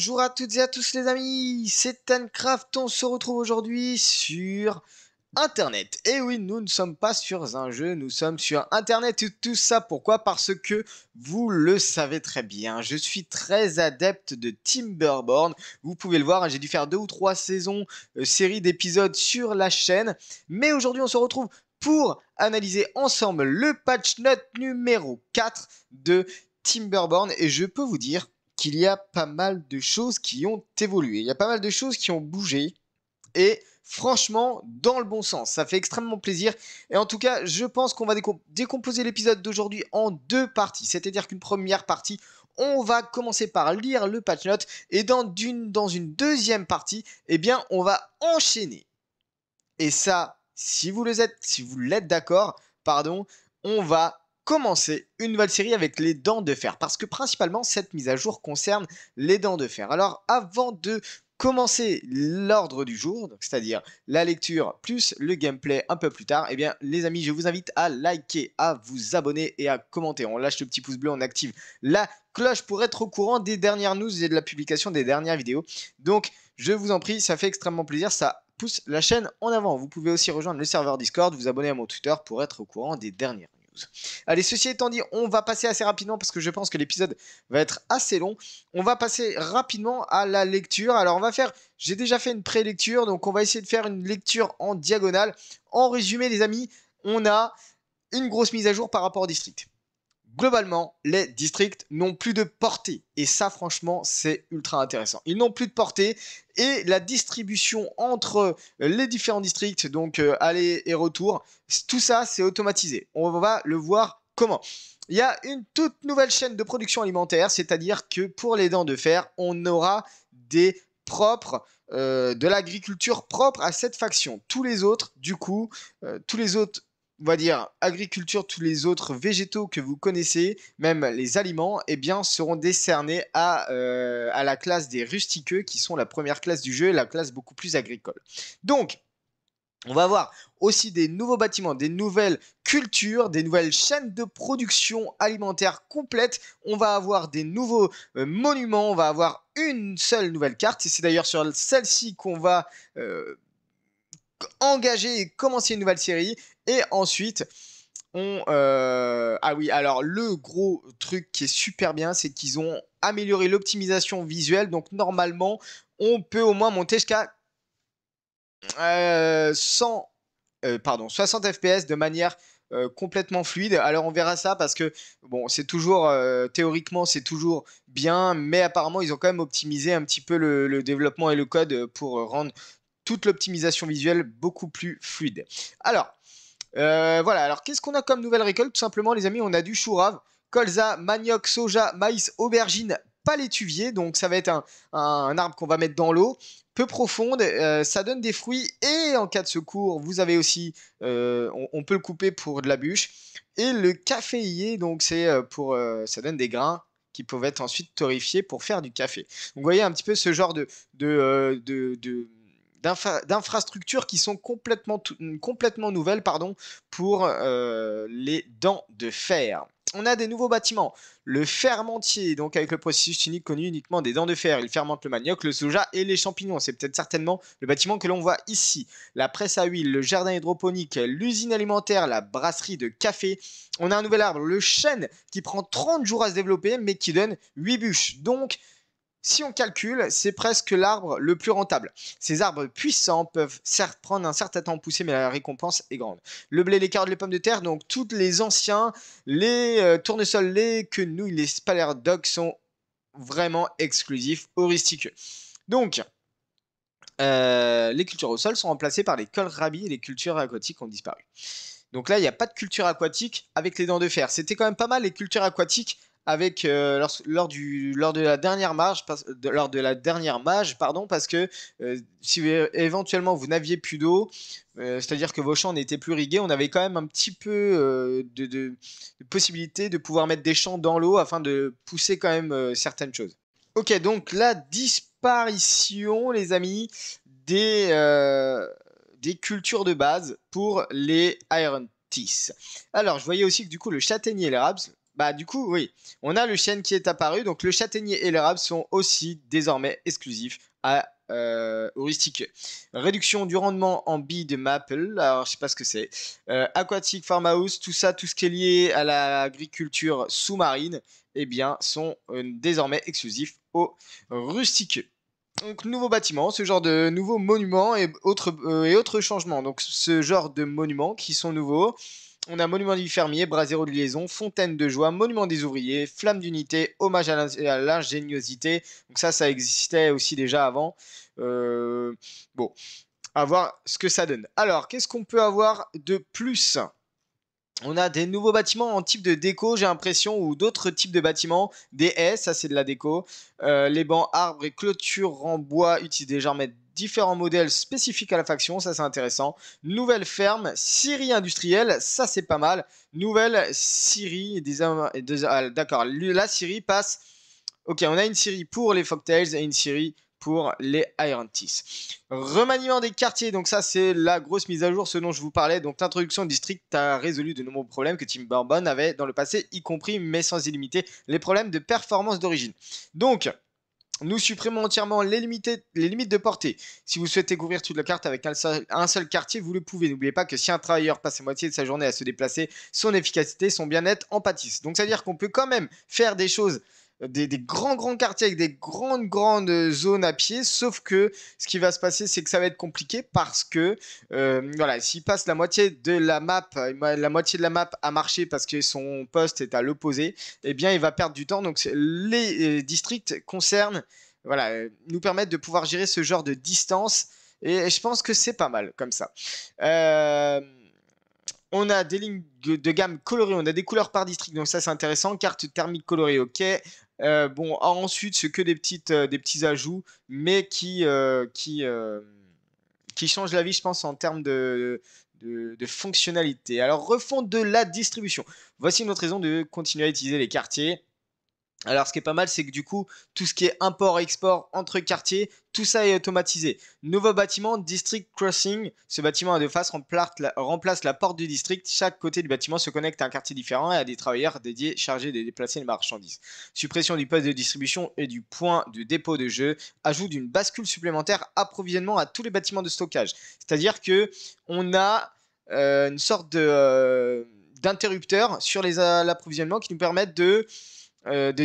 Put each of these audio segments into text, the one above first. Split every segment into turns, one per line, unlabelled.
Bonjour à toutes et à tous les amis, c'est Tancraft, on se retrouve aujourd'hui sur Internet. Et oui, nous ne sommes pas sur un jeu, nous sommes sur Internet. Et tout ça, pourquoi? Parce que vous le savez très bien, je suis très adepte de Timberborn. Vous pouvez le voir, hein, j'ai dû faire 2 ou 3 saisons, série d'épisodes sur la chaîne. Mais aujourd'hui, on se retrouve pour analyser ensemble le patch note numéro 4 de Timberborn. Et je peux vous dire qu'il y a pas mal de choses qui ont évolué. Il y a pas mal de choses qui ont bougé. Et franchement, dans le bon sens. Ça fait extrêmement plaisir. Et en tout cas, je pense qu'on va décomposer l'épisode d'aujourd'hui en 2 parties. C'est-à-dire qu'une première partie, on va commencer par lire le patch note. Et dans une deuxième partie, eh bien, on va enchaîner. Et ça, si vous l'êtes d'accord, pardon, on va commencer une nouvelle série avec les dents de fer. Parce que principalement, cette mise à jour concerne les dents de fer. Alors, avant de commencer l'ordre du jour, c'est-à-dire la lecture plus le gameplay un peu plus tard, eh bien, les amis, je vous invite à liker, à vous abonner et à commenter. On lâche le petit pouce bleu, on active la cloche pour être au courant des dernières news et de la publication des dernières vidéos. Donc, je vous en prie, ça fait extrêmement plaisir, ça pousse la chaîne en avant. Vous pouvez aussi rejoindre le serveur Discord, vous abonner à mon Twitter pour être au courant des dernières news. Allez, ceci étant dit, on va passer assez rapidement parce que je pense que l'épisode va être assez long. On va passer rapidement à la lecture. Alors, j'ai déjà fait une pré-lecture, donc on va essayer de faire une lecture en diagonale. En résumé, les amis, on a une grosse mise à jour par rapport au district. Globalement, les districts n'ont plus de portée. Et ça, franchement, c'est ultra intéressant. Ils n'ont plus de portée. Et la distribution entre les différents districts, donc aller et retour, tout ça, c'est automatisé. On va le voir comment. Il y a une toute nouvelle chaîne de production alimentaire, c'est-à-dire que pour les dents de fer, on aura des propres, de l'agriculture propre à cette faction. Tous les autres, du coup, tous les autres, on va dire, agriculture, tous les autres végétaux que vous connaissez, même les aliments, eh bien, seront décernés à la classe des rustiqueux, qui sont la première classe du jeu, et la classe beaucoup plus agricole. Donc, on va avoir aussi des nouveaux bâtiments, des nouvelles cultures, des nouvelles chaînes de production alimentaire complètes. On va avoir des nouveaux monuments, on va avoir une seule nouvelle carte, et c'est d'ailleurs sur celle-ci qu'on va engager et commencer une nouvelle série. Et ensuite, ah oui, alors le gros truc qui est super bien, c'est qu'ils ont amélioré l'optimisation visuelle. Donc normalement, on peut au moins monter jusqu'à 60 FPS de manière complètement fluide. Alors on verra ça parce que bon, c'est toujours théoriquement c'est toujours bien, mais apparemment ils ont quand même optimisé un petit peu le développement et le code pour rendre toute l'optimisation visuelle beaucoup plus fluide. Alors voilà, alors qu'est-ce qu'on a comme nouvelle récolte? Tout simplement, les amis, on a du chou rave, colza, manioc, soja, maïs, aubergine, palétuvier. Donc ça va être un arbre qu'on va mettre dans l'eau, peu profonde, ça donne des fruits. Et en cas de secours, vous avez aussi, on peut le couper pour de la bûche. Et le caféier, donc c'est ça donne des grains qui peuvent être ensuite torréfiés pour faire du café. Donc vous voyez un petit peu ce genre d'infrastructures qui sont complètement nouvelles, pardon, pour les dents de fer. On a des nouveaux bâtiments. Le fermentier, donc avec le processus unique connu uniquement des dents de fer. Il fermente le manioc, le soja et les champignons. C'est peut-être certainement le bâtiment que l'on voit ici. La presse à huile, le jardin hydroponique, l'usine alimentaire, la brasserie de café. On a un nouvel arbre, le chêne, qui prend 30 jours à se développer, mais qui donne 8 bûches. Donc, si on calcule, c'est presque l'arbre le plus rentable. Ces arbres puissants peuvent certes prendre un certain temps à pousser, mais la récompense est grande. Le blé, les carottes, les pommes de terre, donc tous les anciens, les tournesols, les quenouilles, les spalardocs sont vraiment exclusifs aux rustiqueux. Donc, les cultures au sol sont remplacées par les kohlrabi et les cultures aquatiques ont disparu. Donc là, il n'y a pas de culture aquatique avec les dents de fer. C'était quand même pas mal les cultures aquatiques avec lors de la dernière mage, pardon, parce que si éventuellement vous n'aviez plus d'eau, c'est-à-dire que vos champs n'étaient plus irrigués, on avait quand même un petit peu de possibilité de pouvoir mettre des champs dans l'eau afin de pousser quand même certaines choses. Ok, donc la disparition, les amis, des cultures de base pour les Iron Teeth. Alors, je voyais aussi que du coup, le châtaignier et l'érable, Bah du coup, oui, on a le chêne qui est apparu, donc le châtaignier et l'érable sont aussi désormais exclusifs à au Rustique. Réduction du rendement en billes de maple, alors je sais pas ce que c'est. Aquatic Farmhouse, tout ça, tout ce qui est lié à l'agriculture sous-marine, eh bien, sont désormais exclusifs au Rustique. Donc nouveau bâtiment, ce genre de nouveaux monuments et autres changements. Donc ce genre de monuments qui sont nouveaux. On a monument du fermier, brasero de liaison, fontaine de joie, monument des ouvriers, flamme d'unité, hommage à l'ingéniosité. Donc ça existait aussi déjà avant. Bon, à voir ce que ça donne. Alors, qu'est-ce qu'on peut avoir de plus? On a des nouveaux bâtiments en type de déco, j'ai l'impression, ou d'autres types de bâtiments. Des haies, ça c'est de la déco. Les bancs, arbres et clôtures en bois utilisent désormais différents modèles spécifiques à la faction, ça c'est intéressant. Nouvelle ferme, scierie industrielle, ça c'est pas mal. Nouvelle scierie, d'accord, la scierie passe. Ok, on a une scierie pour les Folktales et une scierie pour les Iron Teeth. Remaniement des quartiers, donc ça c'est la grosse mise à jour, ce dont je vous parlais. Donc l'introduction au district a résolu de nombreux problèmes que Tim Bourbon avait dans le passé, y compris, mais sans illimiter, les problèmes de performance d'origine. Donc, nous supprimons entièrement les limites de portée. Si vous souhaitez couvrir toute la carte avec un seul quartier, vous le pouvez. N'oubliez pas que si un travailleur passe la moitié de sa journée à se déplacer, son efficacité, son bien-être en pâtissent. Donc, c'est-à-dire qu'on peut quand même faire des choses, des grands quartiers avec des grandes zones à pied, sauf que ce qui va se passer, c'est que ça va être compliqué parce que, voilà, s'il passe la moitié de la map à marcher parce que son poste est à l'opposé, eh bien, il va perdre du temps. Donc, les districts concernent, voilà, nous permettent de pouvoir gérer ce genre de distance. Et je pense que c'est pas mal comme ça. On a des lignes de gamme colorées, on a des couleurs par district, donc ça c'est intéressant. Carte thermique colorée, ok. Bon, ensuite c'est que des petits ajouts, mais qui changent la vie, je pense, en termes de fonctionnalité. Alors, refonte de la distribution. Voici notre raison de continuer à utiliser les quartiers. Alors, ce qui est pas mal, c'est que du coup, tout ce qui est import-export entre quartiers, tout ça est automatisé. Nouveau bâtiment, District Crossing. Ce bâtiment à deux faces remplace la porte du district. Chaque côté du bâtiment se connecte à un quartier différent et à des travailleurs dédiés chargés de déplacer les marchandises. Suppression du poste de distribution et du point de dépôt de jeu. Ajout d'une bascule supplémentaire, approvisionnement à tous les bâtiments de stockage. C'est-à-dire que on a une sorte d'interrupteur sur l'approvisionnement qui nous permettent de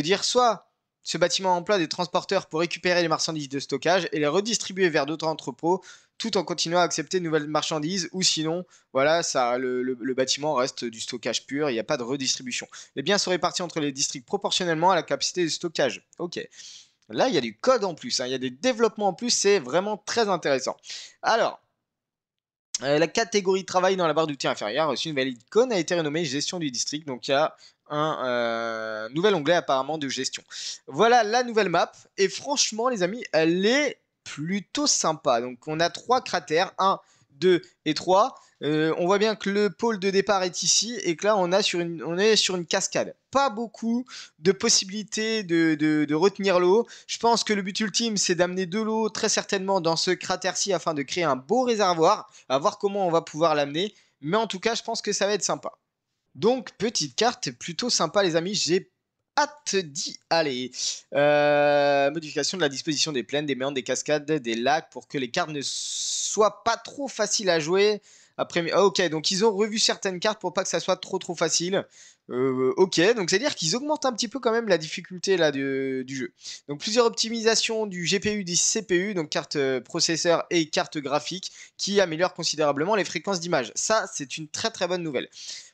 dire soit ce bâtiment emploie des transporteurs pour récupérer les marchandises de stockage et les redistribuer vers d'autres entrepôts tout en continuant à accepter de nouvelles marchandises, ou sinon, voilà, ça, le bâtiment reste du stockage pur, il n'y a pas de redistribution. Les biens sont répartis entre les districts proportionnellement à la capacité de stockage. Ok. Là, il y a du code en plus, hein, il y a des développements en plus, c'est vraiment très intéressant. Alors, la catégorie travail dans la barre d'outils inférieure a reçu une nouvelle icône, a été renommée gestion du district. Donc il y a un nouvel onglet apparemment de gestion. Voilà la nouvelle map. Et franchement les amis, elle est plutôt sympa. Donc on a 3 cratères, 1, 2 et 3. On voit bien que le pôle de départ est ici et que là on est sur une cascade. Pas beaucoup de possibilités de retenir l'eau. Je pense que le but ultime c'est d'amener de l'eau très certainement dans ce cratère-ci afin de créer un beau réservoir. À voir comment on va pouvoir l'amener. Mais en tout cas je pense que ça va être sympa. Donc petite carte plutôt sympa les amis. J'ai hâte d'y aller. Modification de la disposition des plaines, des méandres, des cascades, des lacs pour que les cartes ne soient pas trop faciles à jouer. Après, ok, donc ils ont revu certaines cartes pour pas que ça soit trop facile. Ok, donc c'est-à-dire qu'ils augmentent un petit peu quand même la difficulté là du jeu. Donc plusieurs optimisations du GPU, du CPU, donc carte processeur et carte graphique, qui améliorent considérablement les fréquences d'image. Ça, c'est une très bonne nouvelle.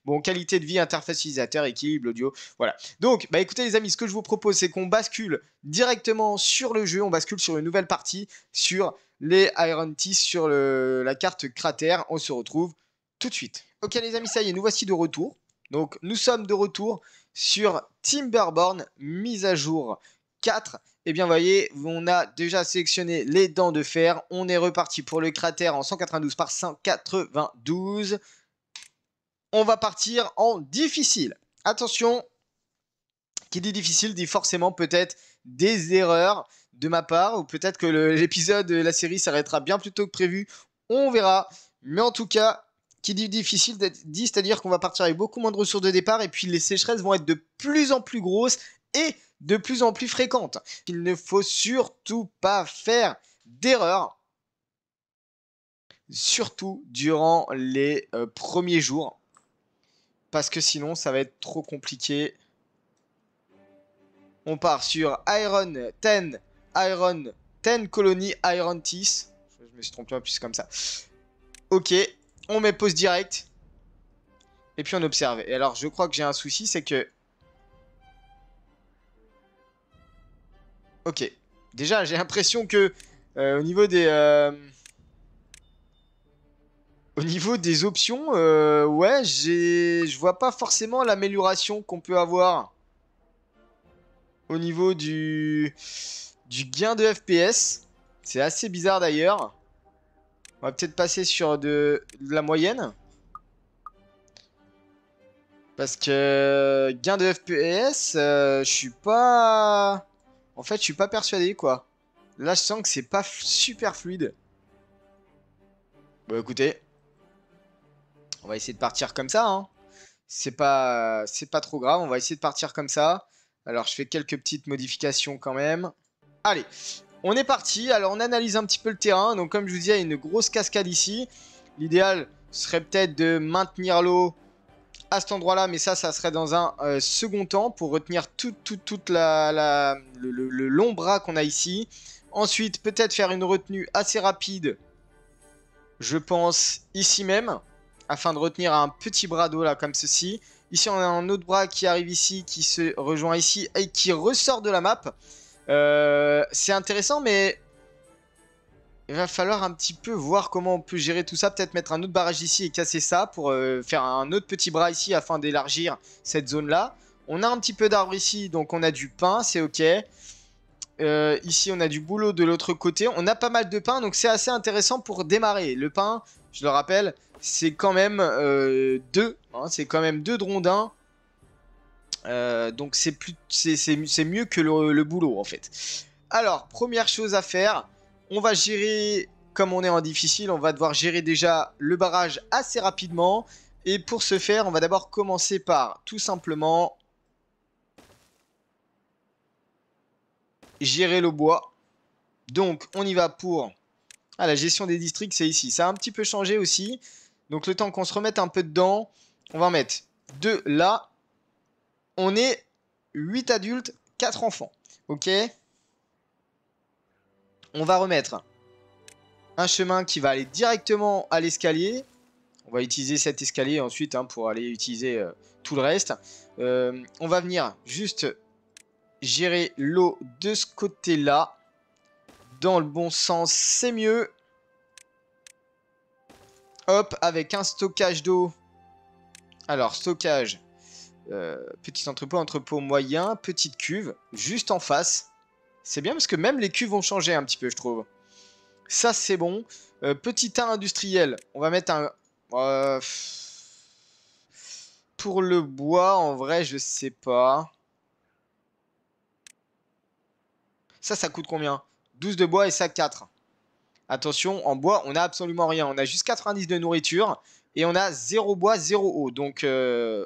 Bon, qualité de vie, interface utilisateur, équilibre, audio, voilà. Donc, bah écoutez les amis, ce que je vous propose, c'est qu'on bascule directement sur le jeu, on bascule sur une nouvelle partie, sur les Iron Teeth, sur la carte cratère. On se retrouve tout de suite. Ok les amis, ça y est, nous voici de retour. Donc, nous sommes de retour sur Timberborn, mise à jour 4. Et bien, vous voyez, on a déjà sélectionné les dents de fer. On est reparti pour le cratère en 192 par 192. On va partir en difficile. Attention, qui dit difficile dit forcément peut-être des erreurs de ma part, ou peut-être que l'épisode de la série s'arrêtera bien plus tôt que prévu. On verra. Mais en tout cas, Qui dit difficile dit, c'est-à-dire qu'on va partir avec beaucoup moins de ressources de départ et puis les sécheresses vont être de plus en plus grosses et de plus en plus fréquentes. Il ne faut surtout pas faire d'erreur, surtout durant les premiers jours, parce que sinon ça va être trop compliqué. On part sur Iron 10, Iron 10 Colony, Iron 10. Je me suis trompé, plus comme ça. Ok, on met pause direct. Et puis on observe. Et alors je crois que j'ai un souci, c'est que... Ok. Déjà j'ai l'impression que au niveau des... Au niveau des options, ouais, je vois pas forcément l'amélioration qu'on peut avoir au niveau du gain de FPS. C'est assez bizarre d'ailleurs. On va peut-être passer sur de la moyenne. Parce que gain de FPS, je suis pas... En fait, je suis pas persuadé, quoi. Là, je sens que c'est pas super fluide. Bon, écoutez. On va essayer de partir comme ça, hein. C'est pas trop grave, on va essayer de partir comme ça. Alors, je fais quelques petites modifications quand même. Allez, on est parti. Alors, on analyse un petit peu le terrain. Donc, comme je vous disais, il y a une grosse cascade ici. L'idéal serait peut-être de maintenir l'eau à cet endroit-là, mais ça serait dans un second temps pour retenir toute le long bras qu'on a ici. Ensuite, peut-être faire une retenue assez rapide, je pense, ici même, afin de retenir un petit bras d'eau là, comme ceci. Ici, on a un autre bras qui arrive ici, qui se rejoint ici et qui ressort de la map. C'est intéressant, mais il va falloir un petit peu voir comment on peut gérer tout ça. Peut-être mettre un autre barrage ici et casser ça pour faire un autre petit bras ici afin d'élargir cette zone-là. On a un petit peu d'arbres ici, donc on a du pain, c'est ok. Ici, on a du boulot de l'autre côté. On a pas mal de pain, donc c'est assez intéressant pour démarrer. Le pain, je le rappelle, c'est quand même 2. Hein, c'est quand même 2 de rondins. Donc c'est mieux que le boulot, en fait. Alors, première chose à faire, on va gérer, comme on est en difficile, on va devoir gérer déjà le barrage assez rapidement. Et pour ce faire, on va d'abord commencer par, tout simplement, gérer le bois. Donc, on y va pour... Ah, la gestion des districts, c'est ici. Ça a un petit peu changé aussi. Donc, le temps qu'on se remette un peu dedans, on va en mettre 2 là. On est 8 adultes, 4 enfants. Ok. On va remettre un chemin qui va aller directement à l'escalier. On va utiliser cet escalier ensuite hein, pour aller utiliser tout le reste. On va venir juste gérer l'eau de ce côté-là. Dans le bon sens, c'est mieux. Hop, avec un stockage d'eau. Alors, stockage. Petit entrepôt, entrepôt moyen, petite cuve, juste en face. C'est bien parce que même les cuves ont changé un petit peu, je trouve. Ça, c'est bon. Petit tas industriel. On va mettre un... pour le bois, en vrai, je sais pas. Ça coûte combien? 12 de bois et ça 4. Attention, en bois, on a absolument rien. On a juste 90 de nourriture et on a 0 bois, 0 eau. Donc,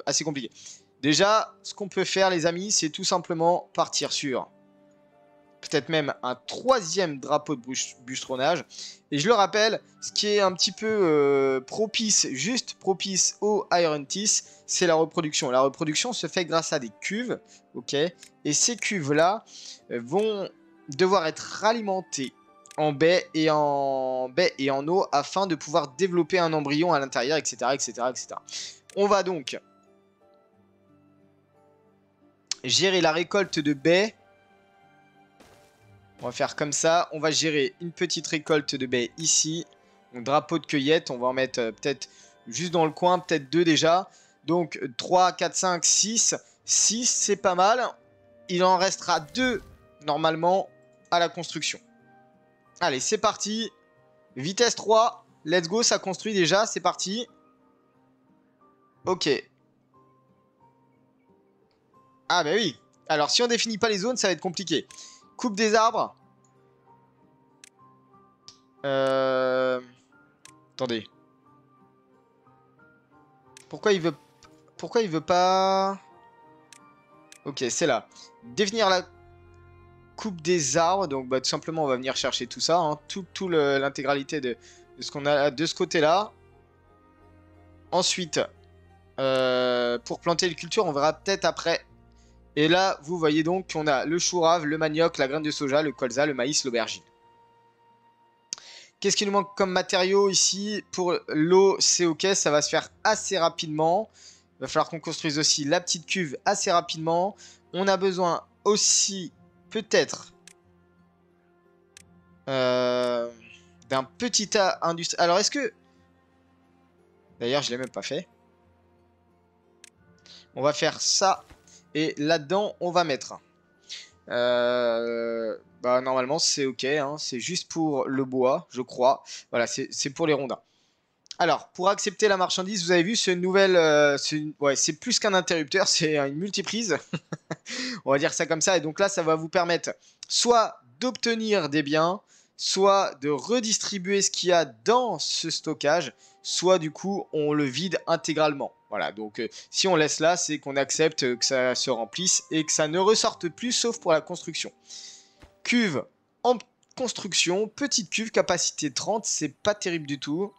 assez compliqué. Déjà, ce qu'on peut faire, les amis, c'est tout simplement partir sur peut-être même un 3e drapeau de bûcheronnage. Et je le rappelle, ce qui est un petit peu juste propice au Iron Teeth, c'est la reproduction. La reproduction se fait grâce à des cuves, ok. Et ces cuves-là vont devoir être alimentées en baie et en eau afin de pouvoir développer un embryon à l'intérieur, etc., etc., etc. On va donc gérer la récolte de baies. On va faire comme ça. On va gérer une petite récolte de baies ici. Donc, drapeau de cueillette. On va en mettre peut-être juste dans le coin. Peut-être 2 déjà. Donc 3, 4, 5, 6. 6, c'est pas mal. Il en restera 2 normalement à la construction. Allez, c'est parti. Vitesse 3. Let's go, ça construit déjà. C'est parti. Ok. Ah bah oui. Alors, si on définit pas les zones, ça va être compliqué. Coupe des arbres. Attendez. Pourquoi il veut pas... Ok, c'est là. Définir la coupe des arbres. Donc, bah, tout simplement, on va venir chercher tout ça. Hein, l'intégralité de ce qu'on a de ce côté-là. Ensuite, pour planter les cultures, on verra peut-être après. Et là, vous voyez donc qu'on a le chou rave, le manioc, la graine de soja, le colza, le maïs, l'aubergine. Qu'est-ce qui nous manque comme matériaux ici? Pour l'eau, c'est ok, ça va se faire assez rapidement. Il va falloir qu'on construise aussi la petite cuve assez rapidement. On a besoin aussi, peut-être, d'un petit tas industriel. Alors, est-ce que... D'ailleurs, je ne l'ai même pas fait. On va faire ça. Et là-dedans, on va mettre... bah, normalement, c'est ok. Hein, c'est juste pour le bois, je crois. Voilà, c'est pour les rondins. Alors, pour accepter la marchandise, vous avez vu ce nouvel... ouais, c'est plus qu'un interrupteur, c'est une multiprise. On va dire ça comme ça. Et donc là, ça va vous permettre soit d'obtenir des biens, soit de redistribuer ce qu'il y a dans ce stockage, soit du coup, on le vide intégralement. Voilà, donc si on laisse là, c'est qu'on accepte que ça se remplisse et que ça ne ressorte plus, sauf pour la construction. Cuve en construction, petite cuve, capacité 30, c'est pas terrible du tout.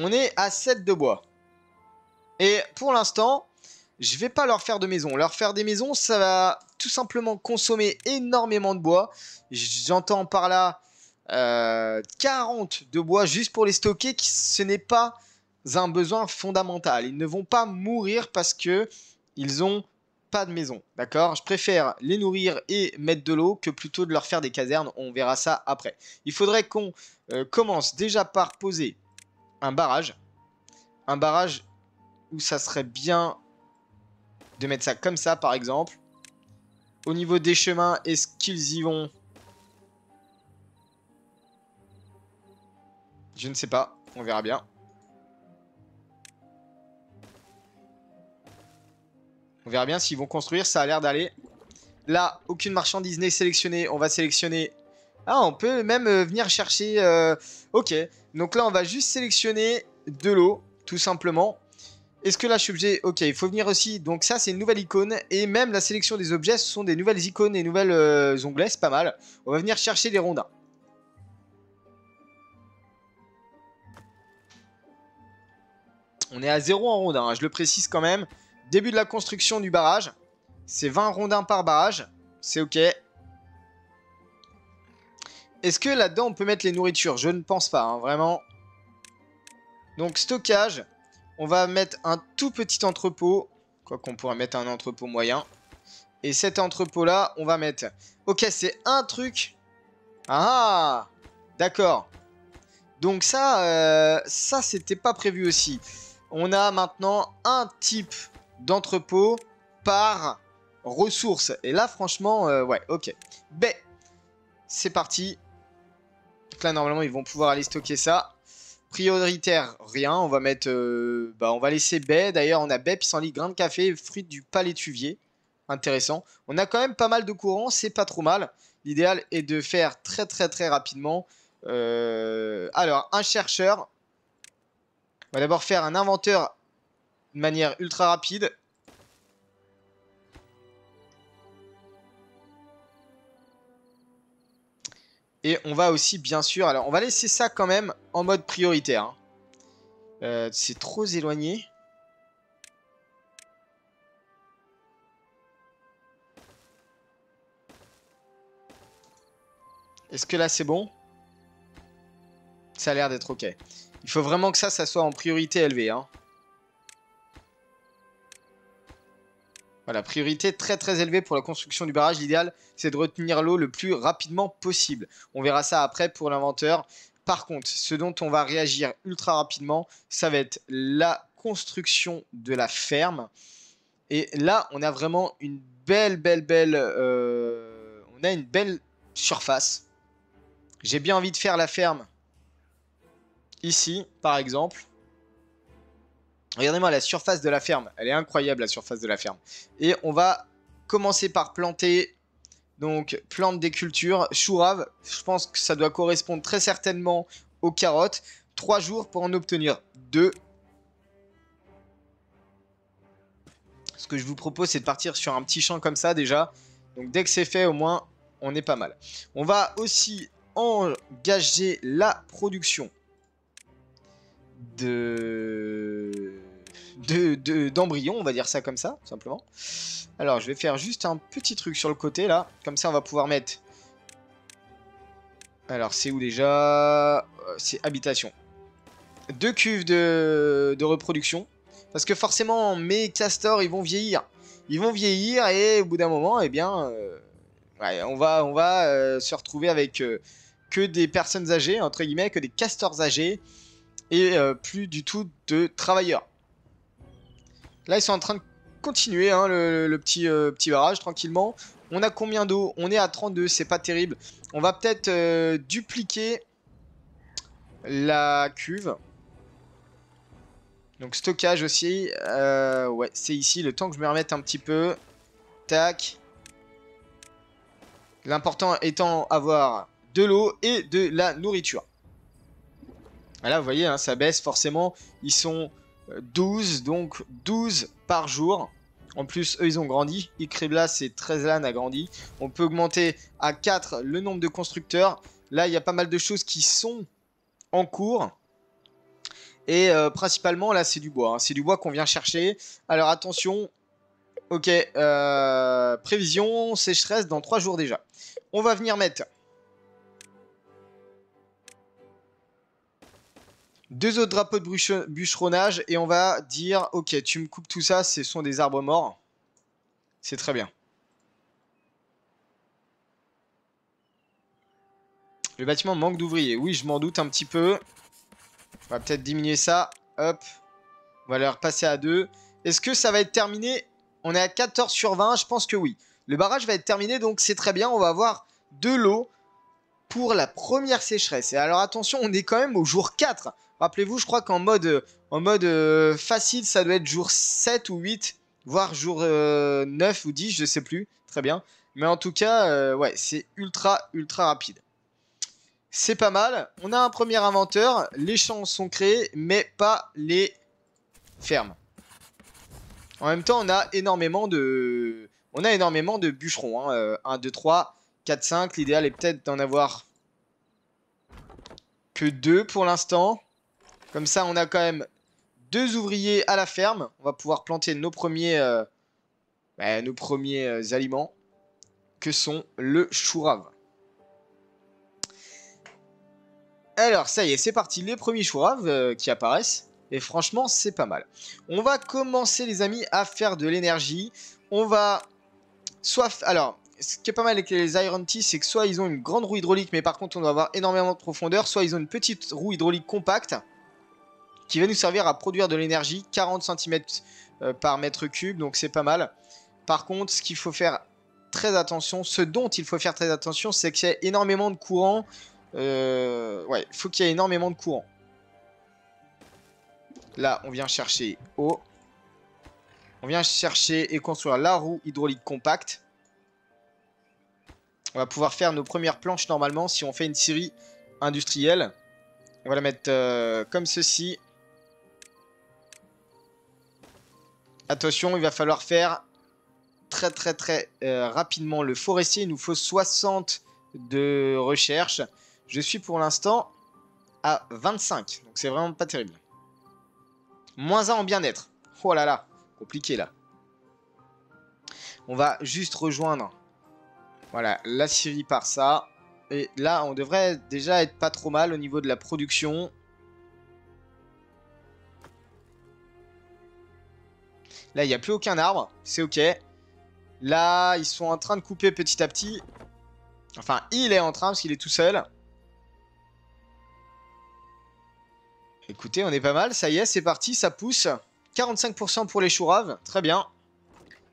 On est à 7 de bois. Et pour l'instant, je vais pas leur faire de maison. Leur faire des maisons, ça va tout simplement consommer énormément de bois. J'entends par là 40 de bois juste pour les stocker. Ce n'est pas un besoin fondamental. Ils ne vont pas mourir parce que ils ont pas de maison. D'accord? Je préfère les nourrir et mettre de l'eau que plutôt de leur faire des casernes. On verra ça après. Il faudrait qu'on commence déjà par poser un barrage. Un barrage où ça serait bien de mettre ça comme ça, par exemple. Au niveau des chemins, est-ce qu'ils y vont? Je ne sais pas. On verra bien. On verra bien s'ils vont construire. Ça a l'air d'aller. Là, aucune marchandise n'est sélectionnée. On va sélectionner... Ah, on peut même venir chercher... Ok. Donc là, on va juste sélectionner de l'eau, tout simplement. Est-ce que là, je suis obligé... Ok, il faut venir aussi... Donc ça, c'est une nouvelle icône. Et même la sélection des objets, ce sont des nouvelles icônes et nouvelles onglets. C'est pas mal. On va venir chercher les rondins. On est à 0 en rondins, hein, je le précise quand même. Début de la construction du barrage. C'est 20 rondins par barrage. C'est ok. Est-ce que là-dedans, on peut mettre les nourritures? Je ne pense pas, hein, vraiment. Donc, stockage. On va mettre un tout petit entrepôt. Quoi qu'on pourrait mettre un entrepôt moyen. Et cet entrepôt-là, on va mettre... Ok, c'est un truc. Ah, d'accord. Donc ça, c'était pas prévu aussi. On a maintenant un type d'entrepôt par ressource. Et là, franchement, ouais, ok. Ben, c'est parti. Donc là, normalement, ils vont pouvoir aller stocker ça. Prioritaire, rien. On va mettre... bah, on va laisser baie. D'ailleurs, on a baie, pissenlit, grain de café, fruits du palétuvier. Intéressant. On a quand même pas mal de courant. C'est pas trop mal. L'idéal est de faire très, très, très rapidement. Alors, un chercheur. On va d'abord faire un inventeur de manière ultra rapide. Et on va aussi, bien sûr... Alors, on va laisser ça quand même en mode prioritaire. Hein. C'est trop éloigné. Est-ce que là, c'est bon? Ça a l'air d'être ok. Il faut vraiment que ça soit en priorité élevée. Hein. Voilà, priorité très très élevée pour la construction du barrage. L'idéal, c'est de retenir l'eau le plus rapidement possible. On verra ça après pour l'inventeur. Par contre, ce dont on va réagir ultra rapidement, ça va être la construction de la ferme. Et là, on a vraiment une belle... on a une belle surface. J'ai bien envie de faire la ferme ici, par exemple. Regardez-moi la surface de la ferme. Elle est incroyable, la surface de la ferme. Et on va commencer par planter Donc, plante des cultures, chou rave. Je pense que ça doit correspondre très certainement aux carottes. 3 jours pour en obtenir 2. Ce que je vous propose, c'est de partir sur un petit champ comme ça déjà. Donc, dès que c'est fait, au moins, on est pas mal. On va aussi engager la production d'embryons, on va dire ça comme ça, simplement. Alors, je vais faire juste un petit truc sur le côté, là. Comme ça, on va pouvoir mettre... Alors, c'est où déjà? C'est habitation. 2 cuves de reproduction. Parce que forcément, mes castors, ils vont vieillir. Ils vont vieillir et au bout d'un moment, eh bien... ouais, on va se retrouver avec que des personnes âgées, entre guillemets, que des castors âgés. Et plus du tout de travailleurs. Là, ils sont en train de continuer hein, le petit barrage tranquillement. On a combien d'eau? On est à 32, c'est pas terrible. On va peut-être dupliquer la cuve. Donc stockage aussi. Ouais, c'est ici. Le temps que je me remette un petit peu. Tac. L'important étant avoir de l'eau et de la nourriture. Là, vous voyez, hein, ça baisse forcément. Ils sont 12, donc 12 par jour. En plus, eux, ils ont grandi. Ikriblas et 13 LAN a grandi. On peut augmenter à 4 le nombre de constructeurs. Là, il y a pas mal de choses qui sont en cours. Et principalement, là, c'est du bois. Hein. C'est du bois qu'on vient chercher. Alors, attention. Ok. Prévision, sécheresse dans 3 jours déjà. On va venir mettre... 2 autres drapeaux de bûcheronnage et on va dire ok, tu me coupes tout ça, ce sont des arbres morts. C'est très bien. Le bâtiment manque d'ouvriers. Oui, je m'en doute un petit peu. On va peut-être diminuer ça. Hop. On va le repasser à 2. Est-ce que ça va être terminé? On est à 14 sur 20, je pense que oui. Le barrage va être terminé, donc c'est très bien. On va avoir de l'eau pour la première sécheresse. Et alors attention, on est quand même au jour 4. Rappelez-vous, je crois qu'en mode, facile, ça doit être jour 7 ou 8, voire jour 9 ou 10, je sais plus. Très bien. Mais en tout cas, ouais, c'est ultra rapide. C'est pas mal. On a un premier inventeur. Les champs sont créés, mais pas les fermes. En même temps, on a énormément de bûcherons. Hein. 1, 2, 3, 4, 5. L'idéal est peut-être d'en avoir que 2 pour l'instant. Comme ça, on a quand même 2 ouvriers à la ferme. On va pouvoir planter nos premiers aliments, que sont le chou rave. Alors, ça y est, c'est parti. Les premiers chou raves qui apparaissent. Et franchement, c'est pas mal. On va commencer, les amis, à faire de l'énergie. On va... Alors, ce qui est pas mal avec les Iron Tea, c'est que soit ils ont une grande roue hydraulique, mais par contre, on doit avoir énormément de profondeur. Soit ils ont une petite roue hydraulique compacte, qui va nous servir à produire de l'énergie, 40 cm par mètre cube, donc c'est pas mal. Par contre, ce qu'il faut faire très attention, ce dont il faut faire très attention, c'est qu'il y a énormément de courant. Ouais, il faut qu'il y ait énormément de courant. Là, on vient chercher eau. On vient chercher et construire la roue hydraulique compacte. On va pouvoir faire nos premières planches normalement si on fait une scierie industrielle. On va la mettre comme ceci. Attention, il va falloir faire très rapidement le forestier. Il nous faut 60 de recherche. Je suis pour l'instant à 25. Donc c'est vraiment pas terrible. -1 en bien-être. Oh là là, compliqué là. On va juste rejoindre voilà, la scierie par ça. Et là, on devrait déjà être pas trop mal au niveau de la production. Là, il n'y a plus aucun arbre. C'est ok. Là, ils sont en train de couper petit à petit. Enfin, il est en train parce qu'il est tout seul. Écoutez, on est pas mal. Ça y est, c'est parti. Ça pousse. 45% pour les choux raves. Très bien.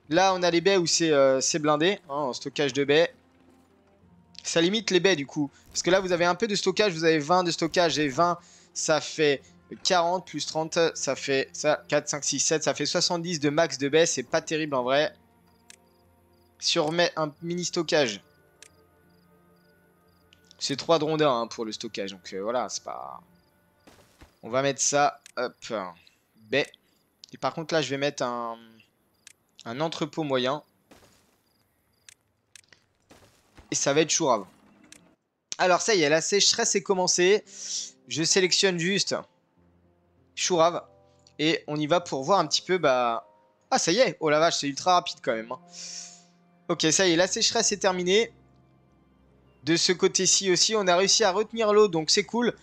Là, on a les baies où c'est blindé. Hein, en stockage de baies. Ça limite les baies du coup. Parce que là, vous avez un peu de stockage. Vous avez 20 de stockage et 20, ça fait 40 plus 30, ça fait ça, 4, 5, 6, 7, ça fait 70 de max de baies. C'est pas terrible en vrai. Si on remet un mini stockage C'est 3 de rondins hein, pour le stockage. Donc voilà, c'est pas... On va mettre ça. Hop. B. Et par contre là, je vais mettre un entrepôt moyen. Et ça va être chourave. Alors ça y est, la sécheresse est commencée. Je sélectionne juste chourave. Et on y va pour voir un petit peu, bah... Ah ça y est, oh la vache, c'est ultra rapide quand même. Hein. Ok, ça y est, la sécheresse est terminée. De ce côté-ci aussi, on a réussi à retenir l'eau, donc c'est cool.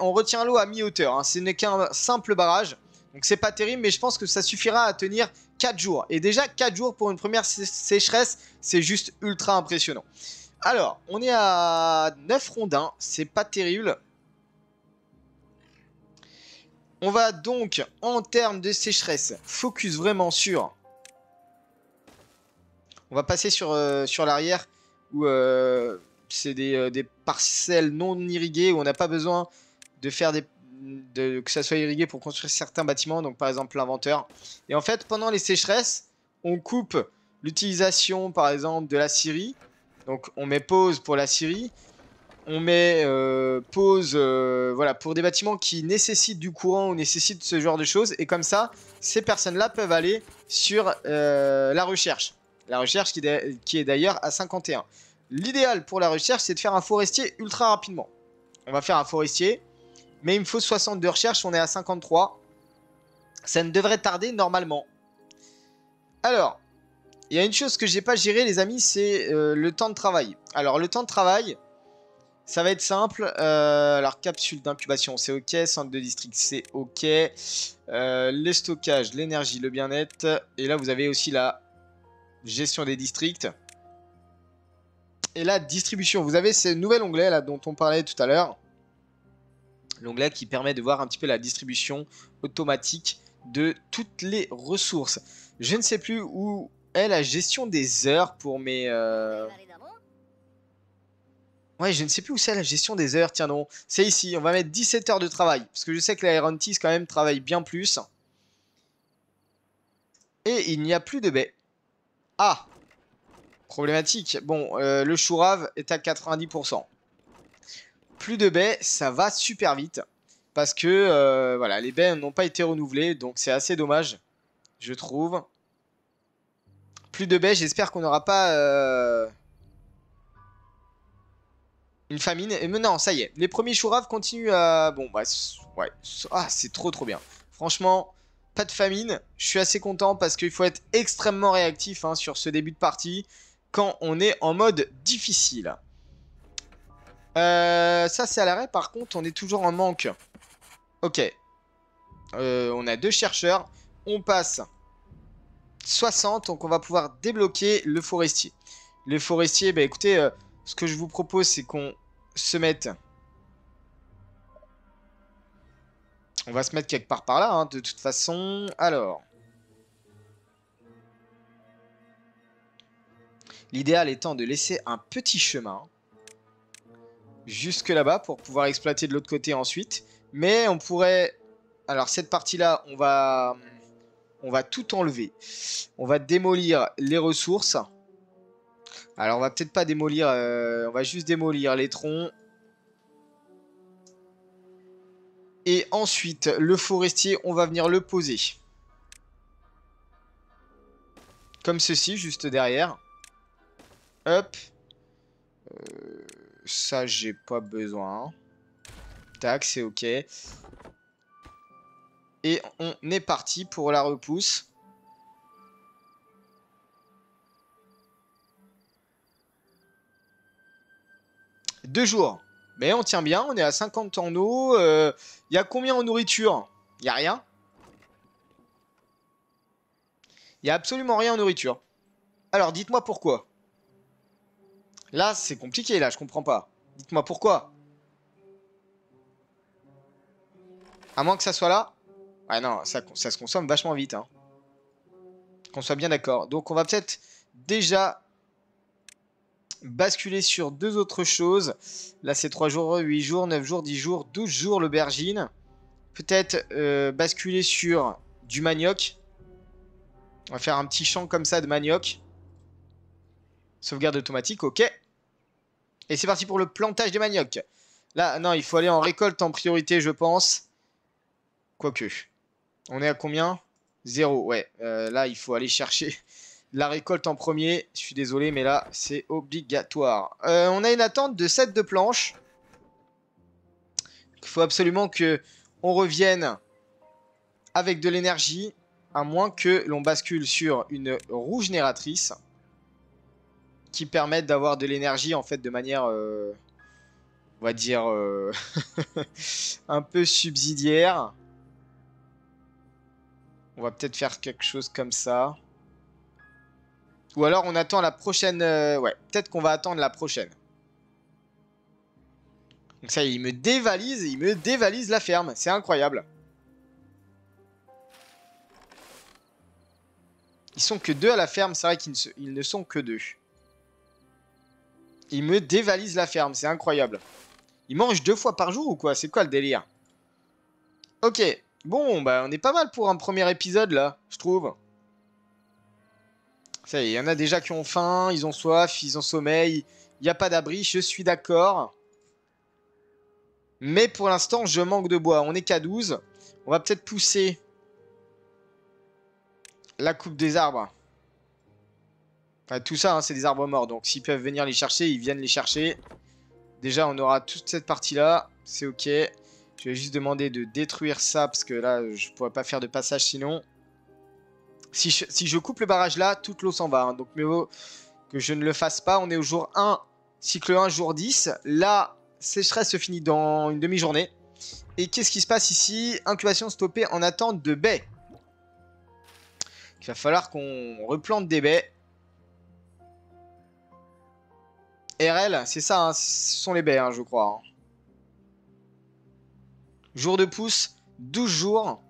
On retient l'eau à mi-hauteur, hein. Ce n'est qu'un simple barrage. Donc c'est pas terrible, mais je pense que ça suffira à tenir 4 jours. Et déjà 4 jours pour une première sécheresse, c'est juste ultra impressionnant. Alors, on est à 9 rondins, c'est pas terrible. On va donc, en termes de sécheresse, focus vraiment sur... On va passer sur l'arrière, où c'est des parcelles non irriguées, où on n'a pas besoin de faire que ça soit irrigué pour construire certains bâtiments, donc par exemple l'inventeur. Et en fait, pendant les sécheresses, on coupe l'utilisation, par exemple, de la scierie. Donc on met pause pour la scierie. On met pause voilà, pour des bâtiments qui nécessitent du courant ou nécessitent ce genre de choses. Et comme ça, ces personnes-là peuvent aller sur la recherche. La recherche qui est d'ailleurs à 51. L'idéal pour la recherche, c'est de faire un forestier ultra rapidement. On va faire un forestier. Mais il me faut 60 de recherche, on est à 53. Ça ne devrait tarder normalement. Alors, il y a une chose que j'ai pas gérée les amis, c'est le temps de travail. Alors le temps de travail, ça va être simple. Alors capsule d'incubation, c'est ok. Centre de district, c'est ok. Les stockages, l'énergie, le bien-être. Et là vous avez aussi la gestion des districts. Et la distribution, vous avez ce nouvel onglet là dont on parlait tout à l'heure. L'onglet qui permet de voir un petit peu la distribution automatique de toutes les ressources. Je ne sais plus où est la gestion des heures pour mes... Ouais, je ne sais plus où c'est la gestion des heures. Tiens non, c'est ici. On va mettre 17 heures de travail. Parce que je sais que la RNTs quand même travaille bien plus. Et il n'y a plus de baies. Ah, problématique. Bon, le chourave est à 90%. Plus de baies, ça va super vite. Parce que voilà, les baies n'ont pas été renouvelées. Donc c'est assez dommage, je trouve. Plus de baies, j'espère qu'on n'aura pas une famine. Et maintenant, ça y est. Les premiers chouraves continuent à... Bon, bah, ouais. Ah, c'est trop bien. Franchement, pas de famine. Je suis assez content parce qu'il faut être extrêmement réactif hein, sur ce début de partie. Quand on est en mode difficile. Ça c'est à l'arrêt, par contre on est toujours en manque. Ok. On a 2 chercheurs. On passe 60, donc on va pouvoir débloquer le forestier. Le forestier, bah écoutez, ce que je vous propose c'est qu'on se mette... On va se mettre quelque part par là, hein, de toute façon. Alors... L'idéal étant de laisser un petit chemin jusque là-bas pour pouvoir exploiter de l'autre côté ensuite. Mais on pourrait... Alors cette partie-là, on va tout enlever. On va démolir les ressources. Alors on va peut-être pas démolir... on va juste démolir les troncs. Et ensuite, le forestier, on va venir le poser. Comme ceci, juste derrière. Hop. Ça, j'ai pas besoin. Tac, c'est ok. Et on est parti pour la repousse. Deux jours. Mais on tient bien, on est à 50 en eau. Il y a combien en nourriture? Il n'y a rien. Il n'y a absolument rien en nourriture. Alors, dites-moi pourquoi. Là, c'est compliqué, là, je comprends pas. Dites-moi pourquoi. À moins que ça soit là. Ah non, ça se consomme vachement vite. Hein. Qu'on soit bien d'accord. Donc, on va peut-être déjà basculer sur deux autres choses. Là, c'est 3 jours, 8 jours, 9 jours, 10 jours, 12 jours l'aubergine. Peut-être basculer sur du manioc. On va faire un petit champ comme ça de manioc. Sauvegarde automatique, ok. Et c'est parti pour le plantage des maniocs. Là, non, il faut aller en récolte en priorité, je pense. Quoique. On est à combien? 0, ouais. Là, il faut aller chercher la récolte en premier. Je suis désolé, mais là, c'est obligatoire. On a une attente de 7 de planches. Il faut absolument que on revienne avec de l'énergie, à moins que l'on bascule sur une roue génératrice qui permette d'avoir de l'énergie en fait de manière, on va dire, un peu subsidiaire. On va peut-être faire quelque chose comme ça. Ou alors on attend la prochaine... ouais, peut-être qu'on va attendre la prochaine. Donc ça, il me dévalise la ferme. C'est incroyable. Ils sont que 2 à la ferme. C'est vrai qu'ils ne sont que 2. Il me dévalise la ferme. C'est incroyable. Il mange 2 fois par jour ou quoi? C'est quoi le délire? Ok. Bon, bah on est pas mal pour un premier épisode là, je trouve. Ça y est, il y en a déjà qui ont faim, ils ont soif, ils ont sommeil. Il n'y a pas d'abri, je suis d'accord. Mais pour l'instant, je manque de bois. On est qu'à 12. On va peut-être pousser la coupe des arbres. Enfin, tout ça, hein, c'est des arbres morts. Donc, s'ils peuvent venir les chercher, ils viennent les chercher. Déjà, on aura toute cette partie-là. C'est OK. Je vais juste demander de détruire ça parce que là, je ne pourrais pas faire de passage sinon. Si je coupe le barrage là, toute l'eau s'en va. Hein. Donc, mieux vaut que je ne le fasse pas. On est au jour 1, cycle 1, jour 10. La sécheresse se finit dans une demi-journée. Et qu'est-ce qui se passe ici? Incubation stoppée en attente de baies. Il va falloir qu'on replante des baies. RL, c'est ça, hein, ce sont les baies, hein, je crois. Hein. Jour de pouce, 12 jours.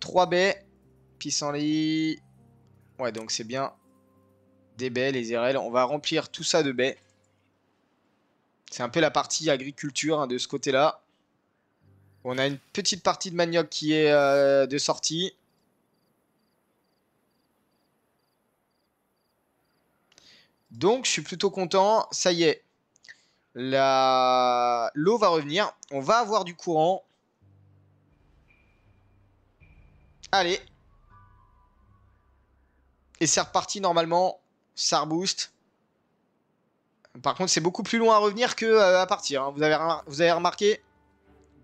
3 baies. Pissenlit. Ouais, donc c'est bien des baies, les RL. On va remplir tout ça de baies. C'est un peu la partie agriculture hein, de ce côté-là. On a une petite partie de manioc qui est de sortie. Donc, je suis plutôt content. Ça y est. L'eau va revenir. On va avoir du courant. Allez. Et c'est reparti normalement. Ça rebooste. Par contre, c'est beaucoup plus long à revenir que à partir. Hein. Vous avez remarqué?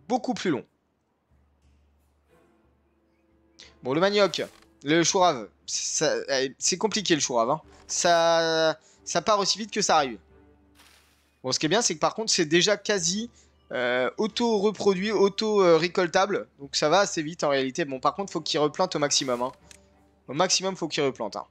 Beaucoup plus long. Bon, le manioc. Le chou rave. C'est compliqué le chou rave. Hein. Ça part aussi vite que ça arrive. Bon, ce qui est bien, c'est que par contre, c'est déjà quasi auto-reproduit, auto-récoltable. Donc ça va assez vite en réalité. Bon, par contre, il faut qu'il replante au maximum. Hein. Au maximum, il faut qu'il replante. Hein.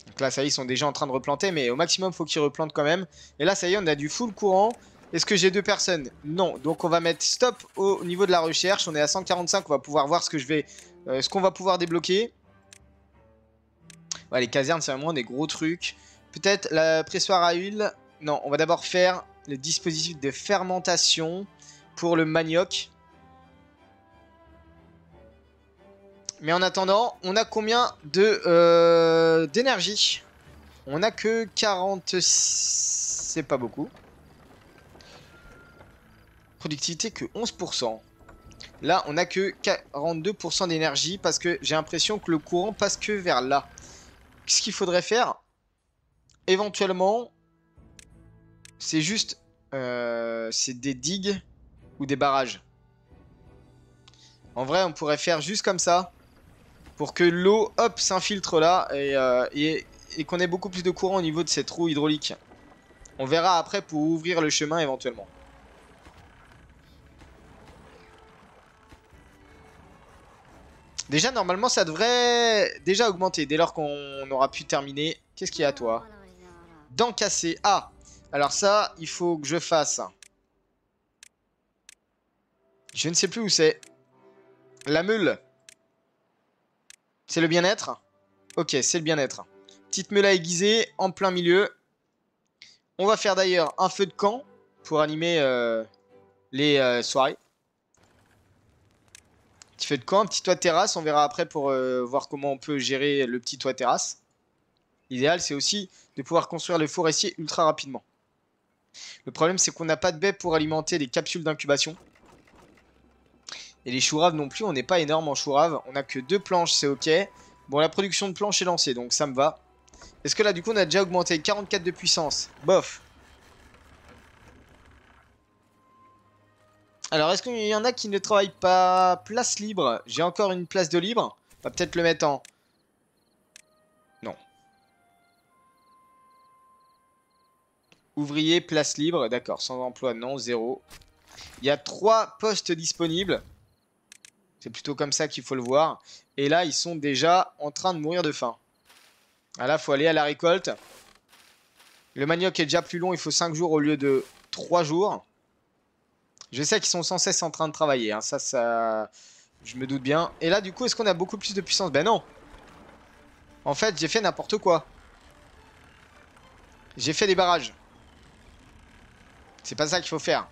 Donc là, ça y est, ils sont déjà en train de replanter. Mais au maximum, il faut qu'ils replantent quand même. Et là, ça y est, on a du full courant. Est-ce que j'ai 2 personnes? Non. Donc on va mettre stop au niveau de la recherche. On est à 145. On va pouvoir voir ce qu'on va pouvoir débloquer. Ouais, les casernes, c'est vraiment des gros trucs. Peut-être la pressoir à huile. Non, on va d'abord faire le dispositif de fermentation pour le manioc. Mais en attendant, on a combien d'énergie? On a que 46. C'est pas beaucoup. Productivité que 11%. Là, on a que 42% d'énergie parce que j'ai l'impression que le courant passe que vers là. Qu'est-ce qu'il faudrait faire? Éventuellement, c'est juste c'est des digues ou des barrages. En vrai, on pourrait faire juste comme ça pour que l'eau, hop, s'infiltre là et qu'on ait beaucoup plus de courant au niveau de cette roue hydraulique. On verra après pour ouvrir le chemin éventuellement. Déjà, normalement, ça devrait déjà augmenter dès lors qu'on aura pu terminer. Qu'est-ce qu'il y a à toi? Dents cassées. Ah, alors ça, il faut que je fasse. Je ne sais plus où c'est. La meule. C'est le bien-être? Ok, c'est le bien-être. Petite meule à aiguiser en plein milieu. On va faire d'ailleurs un feu de camp pour animer les soirées. Petit feu de camp, un petit toit de terrasse. On verra après pour voir comment on peut gérer le petit toit de terrasse. L'idéal, c'est aussi de pouvoir construire le forestier ultra rapidement. Le problème, c'est qu'on n'a pas de baies pour alimenter les capsules d'incubation. Et les choux-raves non plus, on n'est pas énorme en choux-raves. On n'a que 2 planches, c'est ok. Bon, la production de planches est lancée, donc ça me va. Est-ce que là, du coup, on a déjà augmenté 44 de puissance? Bof. Alors, est-ce qu'il y en a qui ne travaillent pas? Place libre. J'ai encore une place de libre. On va peut-être le mettre en... Non. Ouvrier, place libre. D'accord, sans emploi, non, 0. Il y a 3 postes disponibles. C'est plutôt comme ça qu'il faut le voir. Et là, ils sont déjà en train de mourir de faim. Ah là, il faut aller à la récolte. Le manioc est déjà plus long. Il faut 5 jours au lieu de 3 jours. Je sais qu'ils sont sans cesse en train de travailler. Hein. Ça... Je me doute bien. Et là, du coup, est-ce qu'on a beaucoup plus de puissance? Ben non. En fait, j'ai fait n'importe quoi. J'ai fait des barrages. C'est pas ça qu'il faut faire.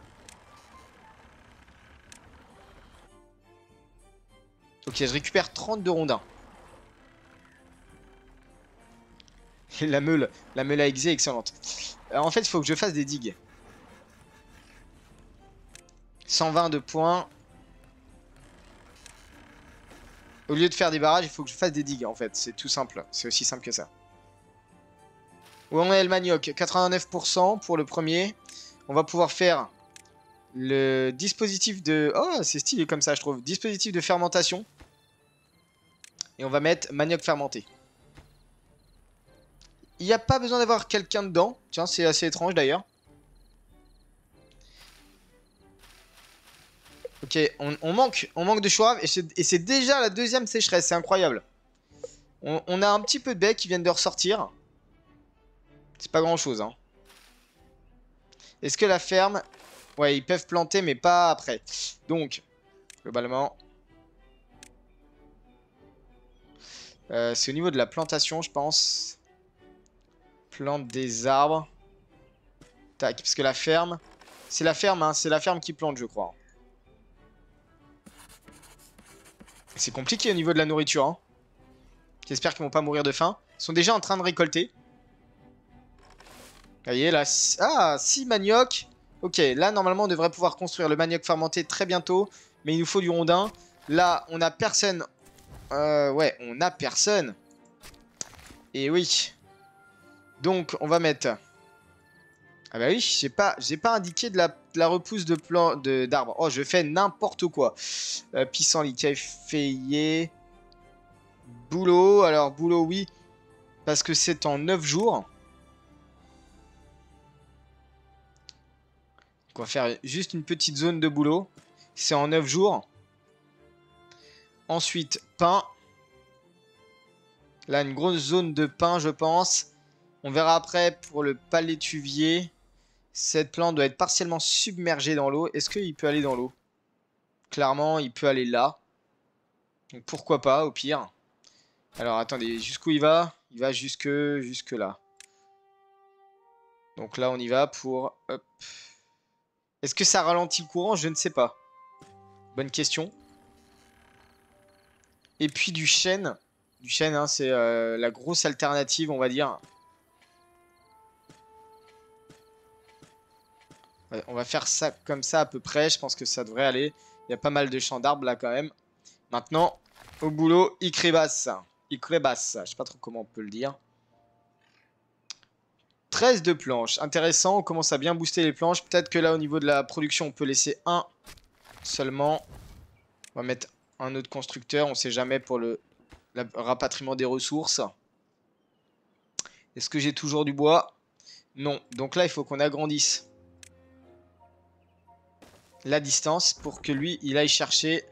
Ok, je récupère 32 rondins. Et la meule à exé est excellente. En fait, il faut que je fasse des digues. 120 de points. Au lieu de faire des barrages, il faut que je fasse des digues en fait. C'est tout simple. C'est aussi simple que ça. Où on est le manioc? 89% pour le premier. On va pouvoir faire le dispositif de... Oh, c'est stylé comme ça, je trouve. Dispositif de fermentation. Et on va mettre manioc fermenté. Il n'y a pas besoin d'avoir quelqu'un dedans. Tiens, c'est assez étrange d'ailleurs. Ok, on manque de choix. Et c'est déjà la deuxième sécheresse. C'est incroyable. On a un petit peu de baies qui viennent de ressortir. C'est pas grand chose, hein. Est-ce que la ferme... Ouais, ils peuvent planter, mais pas après. Donc, globalement... c'est au niveau de la plantation, je pense. Plante des arbres. Tac, parce que la ferme... C'est la ferme, hein. C'est la ferme qui plante, je crois. C'est compliqué au niveau de la nourriture, hein. J'espère qu'ils vont pas mourir de faim. Ils sont déjà en train de récolter. Vous voyez là, ah, 6 manioc. Ok, là normalement on devrait pouvoir construire le manioc fermenté très bientôt. Mais il nous faut du rondin. Là, on a personne. Ouais, on a personne. Et oui. Donc, on va mettre... Ah bah oui, j'ai pas indiqué de la repousse d'arbres. Oh, je fais n'importe quoi. Pissenlit, caféier. Boulot. Alors, boulot, oui. Parce que c'est en 9 jours. On va faire juste une petite zone de boulot. C'est en 9 jours. Ensuite, pain. Là, une grosse zone de pain, je pense. On verra après pour le palétuvier. Cette plante doit être partiellement submergée dans l'eau. Est-ce qu'il peut aller dans l'eau? Clairement, il peut aller là. Donc pourquoi pas, au pire. Alors, attendez, jusqu'où il va? Il va jusque là. Donc là, on y va pour... Hop. Est-ce que ça ralentit le courant? Je ne sais pas. Bonne question. Et puis du chêne. Du chêne, hein, c'est la grosse alternative, on va dire. Ouais, on va faire ça comme ça à peu près. Je pense que ça devrait aller. Il y a pas mal de champs d'arbres là quand même. Maintenant, au boulot, Icrebasse. Icrebasse, je sais pas trop comment on peut le dire. 13 de planches. Intéressant, on commence à bien booster les planches. Peut-être que là, au niveau de la production, on peut laisser un seulement. On va mettre un autre constructeur. On sait jamais pour le rapatriement des ressources. Est-ce que j'ai toujours du bois? Non. Donc là, il faut qu'on agrandisse la distance pour que lui, il aille chercher.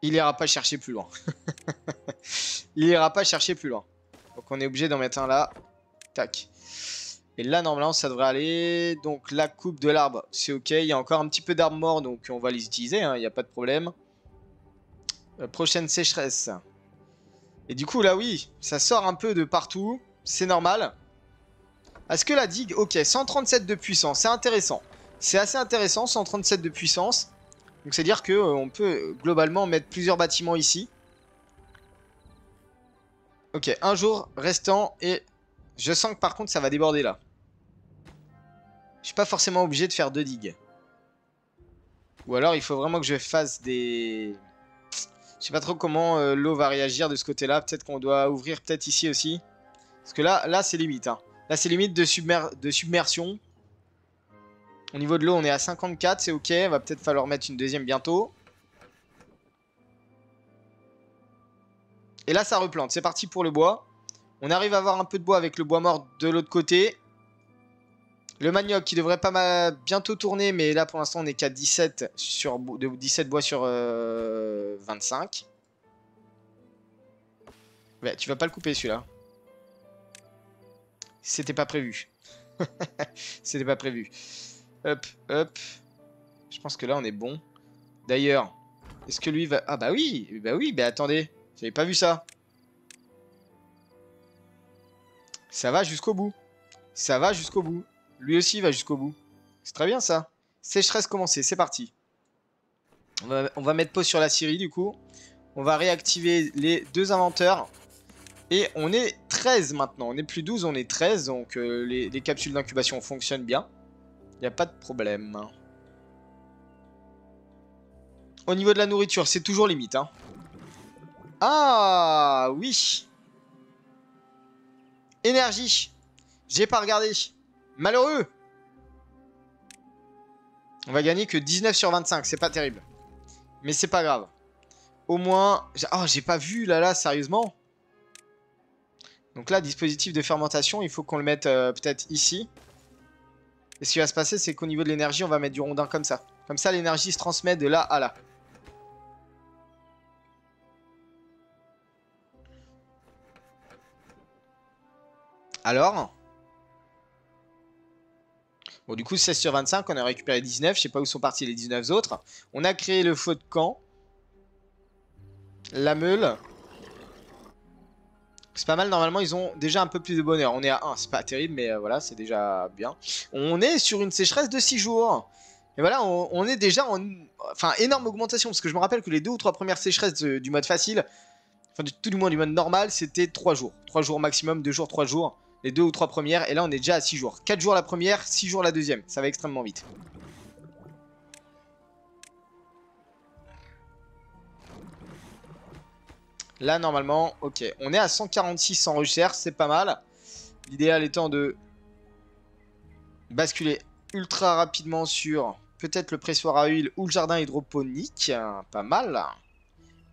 Il ira pas chercher plus loin. Il ira pas chercher plus loin. Donc on est obligé d'en mettre un là. Tac. Et là, normalement, ça devrait aller. Donc la coupe de l'arbre, c'est ok. Il y a encore un petit peu d'arbres morts, donc on va les utiliser. Il n'y a pas de problème. Prochaine sécheresse. Et du coup, là, oui, ça sort un peu de partout. C'est normal. Est-ce que la digue... Ok, 137 de puissance, c'est intéressant. C'est assez intéressant, 137 de puissance. Donc c'est-à-dire qu'on peut globalement mettre plusieurs bâtiments ici. Ok, un jour restant et je sens que par contre ça va déborder là. Je suis pas forcément obligé de faire 2 digues. Ou alors il faut vraiment que je fasse des... Je sais pas trop comment l'eau va réagir de ce côté-là. Peut-être qu'on doit ouvrir peut-être ici aussi. Parce que là c'est limite. Hein. Là c'est limite de submersion. Au niveau de l'eau on est à 54, c'est ok. Va peut-être falloir mettre une deuxième bientôt. Et là ça replante, c'est parti pour le bois. On arrive à avoir un peu de bois avec le bois mort de l'autre côté. Le manioc qui devrait pas mal bientôt tourner, mais là pour l'instant on est qu'à 17 de 17 bois sur 25. Ouais, tu vas pas le couper celui-là. C'était pas prévu. C'était pas prévu. Hop, hop. Je pense que là on est bon. D'ailleurs, est-ce que lui va... Ah bah oui, bah attendez. J'avais pas vu ça. Ça va jusqu'au bout. Ça va jusqu'au bout. Lui aussi va jusqu'au bout. C'est très bien ça. Sécheresse commencée, c'est parti. On va mettre pause sur la scierie du coup. On va réactiver les 2 inventeurs. Et on est 13 maintenant. On n'est plus 12, on est 13. Donc les capsules d'incubation fonctionnent bien. Il n'y a pas de problème. Au niveau de la nourriture, c'est toujours limite. Hein. Ah oui. Énergie. J'ai pas regardé. Malheureux. On va gagner que 19 sur 25. C'est pas terrible. Mais c'est pas grave. Au moins... Oh, j'ai pas vu là, sérieusement. Donc là, dispositif de fermentation, il faut qu'on le mette peut-être ici. Et ce qui va se passer, c'est qu'au niveau de l'énergie, on va mettre du rondin comme ça. Comme ça, l'énergie se transmet de là à là. Alors... Bon, du coup, 16 sur 25, on a récupéré 19. Je sais pas où sont partis les 19 autres. On a créé le feu de camp. La meule. C'est pas mal, normalement, ils ont déjà un peu plus de bonheur. On est à 1, c'est pas terrible, mais voilà, c'est déjà bien. On est sur une sécheresse de 6 jours. Et voilà, on est déjà en... Enfin, énorme augmentation, parce que je me rappelle que les 2 ou 3 premières sécheresses du mode facile, enfin, tout du moins du mode normal, c'était 3 jours. 3 jours maximum, 2 jours, 3 jours. Les 2 ou 3 premières, et là, on est déjà à 6 jours. 4 jours la première, 6 jours la deuxième. Ça va extrêmement vite. Là, normalement, ok. On est à 146 en recherche, c'est pas mal. L'idéal étant de basculer ultra rapidement sur peut-être le pressoir à huile ou le jardin hydroponique. Pas mal.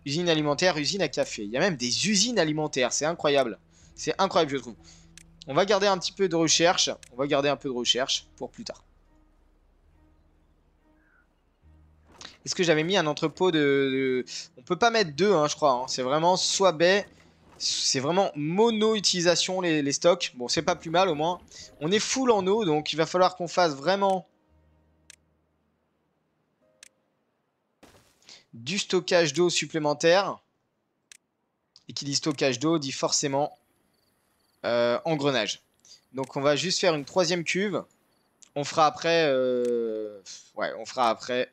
Usine alimentaire, usine à café. Il y a même des usines alimentaires, c'est incroyable. C'est incroyable, je trouve. On va garder un petit peu de recherche. On va garder un peu de recherche pour plus tard. Est-ce que j'avais mis un entrepôt de... On peut pas mettre deux, hein, je crois. Hein. C'est vraiment soit baie. C'est vraiment mono-utilisation les stocks. Bon, c'est pas plus mal au moins. On est full en eau, donc il va falloir qu'on fasse vraiment du stockage d'eau supplémentaire. Et qui dit stockage d'eau dit forcément engrenage. Donc on va juste faire une 3e cuve. On fera après... Ouais, on fera après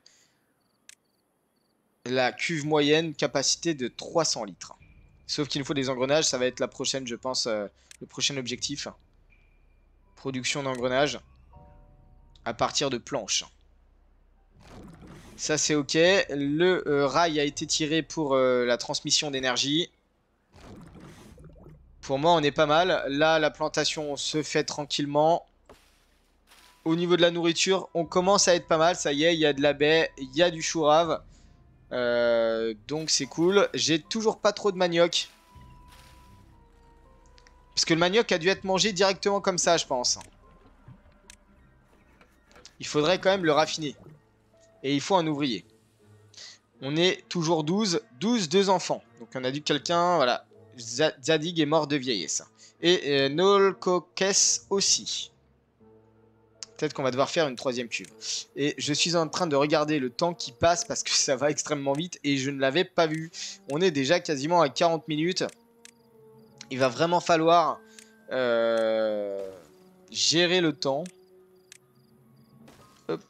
la cuve moyenne, capacité de 300 litres. Sauf qu'il nous faut des engrenages, ça va être la prochaine, je pense, le prochain objectif. Production d'engrenages à partir de planches. Ça c'est ok. Le rail a été tiré pour la transmission d'énergie. Pour moi on est pas mal. Là la plantation se fait tranquillement. Au niveau de la nourriture, on commence à être pas mal. Ça y est, il y a de la baie, il y a du chou rave. Donc c'est cool. J'ai toujours pas trop de manioc. Parce que le manioc a dû être mangé directement comme ça, je pense. Il faudrait quand même le raffiner. Et il faut un ouvrier. On est toujours 12. 12, 2 enfants. Donc on a dû quelqu'un, voilà. Zadig est mort de vieillesse. Et Nolkokes aussi. Peut-être qu'on va devoir faire une 3e cuve. Et je suis en train de regarder le temps qui passe parce que ça va extrêmement vite et je ne l'avais pas vu. On est déjà quasiment à 40 minutes. Il va vraiment falloir gérer le temps. Hop.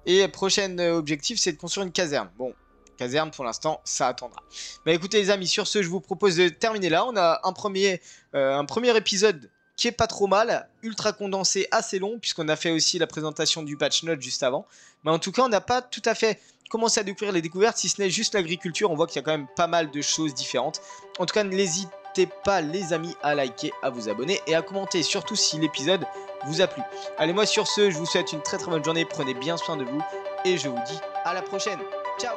Et prochain objectif, c'est de construire une caserne. Bon, caserne, pour l'instant, ça attendra. Bah écoutez les amis, sur ce, je vous propose de terminer là. On a un premier épisode qui est pas trop mal, ultra condensé, assez long, puisqu'on a fait aussi la présentation du patch note juste avant. Mais en tout cas, on n'a pas tout à fait commencé à découvrir les découvertes, si ce n'est juste l'agriculture. On voit qu'il y a quand même pas mal de choses différentes. En tout cas, n'hésitez pas les amis à liker, à vous abonner et à commenter, surtout si l'épisode vous a plu. Allez, moi sur ce, je vous souhaite une très très bonne journée, prenez bien soin de vous et je vous dis à la prochaine. Ciao!